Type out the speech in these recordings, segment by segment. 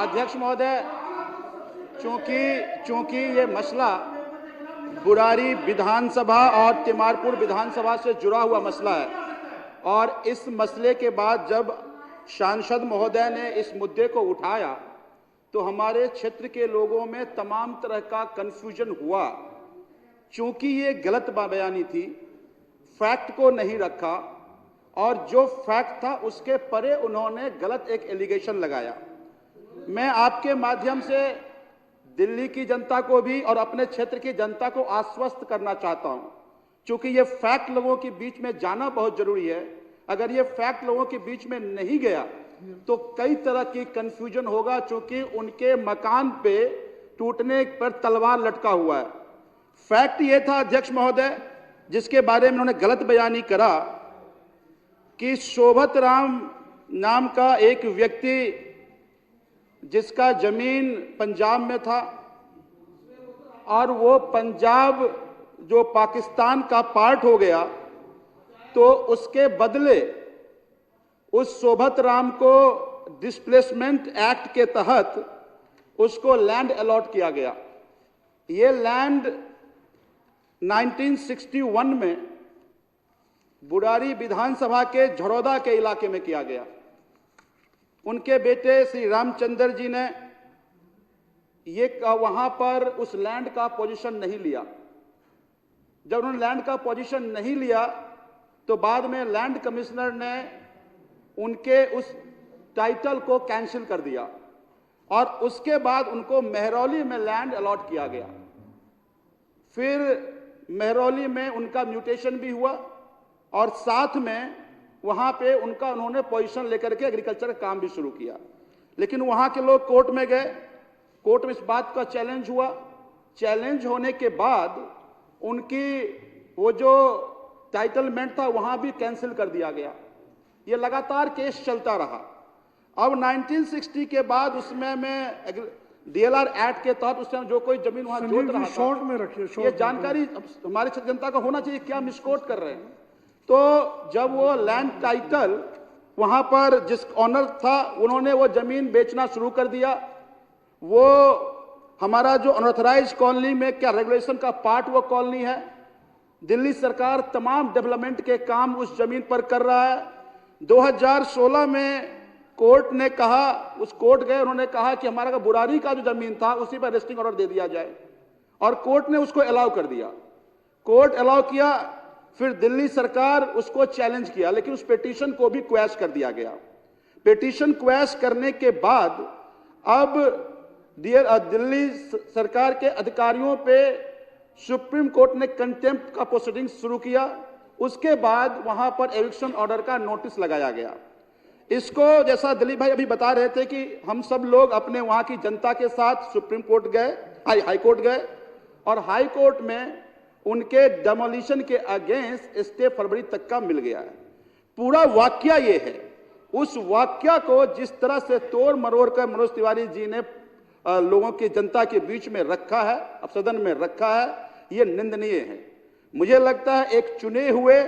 अध्यक्ष महोदय, चूंकि ये मसला बुरारी विधानसभा और तिमारपुर विधानसभा से जुड़ा हुआ मसला है और इस मसले के बाद जब सांसद महोदय ने इस मुद्दे को उठाया तो हमारे क्षेत्र के लोगों में तमाम तरह का कंफ्यूजन हुआ। चूंकि ये गलत बयानी थी, फैक्ट को नहीं रखा और जो फैक्ट था उसके परे उन्होंने गलत एक एलिगेशन लगाया। मैं आपके माध्यम से दिल्ली की जनता को भी और अपने क्षेत्र की जनता को आश्वस्त करना चाहता हूं, क्योंकि ये फैक्ट लोगों के बीच में जाना बहुत जरूरी है। अगर ये फैक्ट लोगों के बीच में नहीं गया तो कई तरह की कंफ्यूजन होगा, क्योंकि उनके मकान पे टूटने पर तलवार लटका हुआ है। फैक्ट ये था अध्यक्ष महोदय, जिसके बारे में उन्होंने गलत बयानी करा कि शोभत राम नाम का एक व्यक्ति जिसका जमीन पंजाब में था और वो पंजाब जो पाकिस्तान का पार्ट हो गया, तो उसके बदले उस शोभत राम को डिस्प्लेसमेंट एक्ट के तहत उसको लैंड अलॉट किया गया। ये लैंड 1961 में बुरारी विधानसभा के झरोदा के इलाके में किया गया। उनके बेटे श्री रामचंद्र जी ने ये वहां पर उस लैंड का पोजीशन नहीं लिया। जब उन्होंने लैंड का पोजीशन नहीं लिया तो बाद में लैंड कमिश्नर ने उनके उस टाइटल को कैंसिल कर दिया और उसके बाद उनको मेहरौली में लैंड अलॉट किया गया। फिर मेहरौली में उनका म्यूटेशन भी हुआ और साथ में वहां पे उन्होंने पोजीशन लेकर के एग्रीकल्चर का काम भी शुरू किया। लेकिन वहां के लोग कोर्ट में गए, कोर्ट में इस बात का चैलेंज हुआ। चैलेंज होने के बाद उनकी वो जो टाइटलमेंट था वहां भी कैंसिल कर दिया गया। ये लगातार केस चलता रहा। अब 1960 के बाद उसमें मैं डीएलआर एक्ट के तहत उस टाइम जो कोई जमीन वहां जोत रहा था, ये जानकारी हमारी जनता को होना चाहिए, क्या मिसकोट कर रहे हैं। तो जब वो लैंड टाइटल वहां पर जिस ऑनर था उन्होंने वो जमीन बेचना शुरू कर दिया। वो हमारा जो अनऑथराइज्ड कॉलोनी में क्या रेगुलेशन का पार्ट वो कॉलोनी है। दिल्ली सरकार तमाम डेवलपमेंट के काम उस जमीन पर कर रहा है। 2016 में कोर्ट ने कहा, उस कोर्ट गए, उन्होंने कहा कि हमारा बुरारी का जो जमीन था उसी पर रेस्टिंग ऑर्डर दे दिया जाए और कोर्ट ने उसको अलाउ कर दिया। कोर्ट अलाउ किया, फिर दिल्ली सरकार उसको चैलेंज किया, लेकिन उस पिटीशन को भी क्वैश कर दिया गया। पिटीशन क्वैश करने के बाद अब दिल्ली सरकार के अधिकारियों पे सुप्रीम कोर्ट ने कंटेम्प्ट का प्रोसीडिंग शुरू किया। उसके बाद वहां पर एविक्शन ऑर्डर का नोटिस लगाया गया। इसको जैसा दिलीप भाई अभी बता रहे थे कि हम सब लोग अपने वहां की जनता के साथ सुप्रीम कोर्ट गए, हाई कोर्ट गए और हाई कोर्ट में उनके डेमोलिशन के अगेंस्ट स्टे फरवरी तक का मिल गया है। पूरा वाकया ये है। उस वाकया को जिस तरह से तोड़ मरोड़ कर मनोज तिवारी जी ने लोगों की जनता के बीच में रखा है, अब सदन में रखा है, ये निंदनीय है। मुझे लगता है एक चुने हुए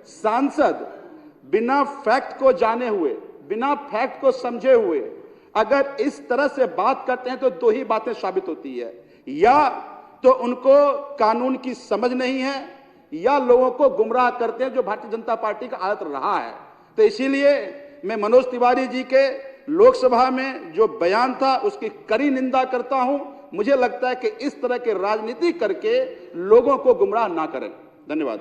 सांसद बिना फैक्ट को जाने हुए, बिना फैक्ट को समझे हुए अगर इस तरह से बात करते हैं तो दो ही बातें साबित होती है, या तो उनको कानून की समझ नहीं है या लोगों को गुमराह करते हैं, जो भारतीय जनता पार्टी का आदत रहा है। तो इसीलिए मैं मनोज तिवारी जी के लोकसभा में जो बयान था उसकी कड़ी निंदा करता हूं। मुझे लगता है कि इस तरह के राजनीति करके लोगों को गुमराह ना करें। धन्यवाद।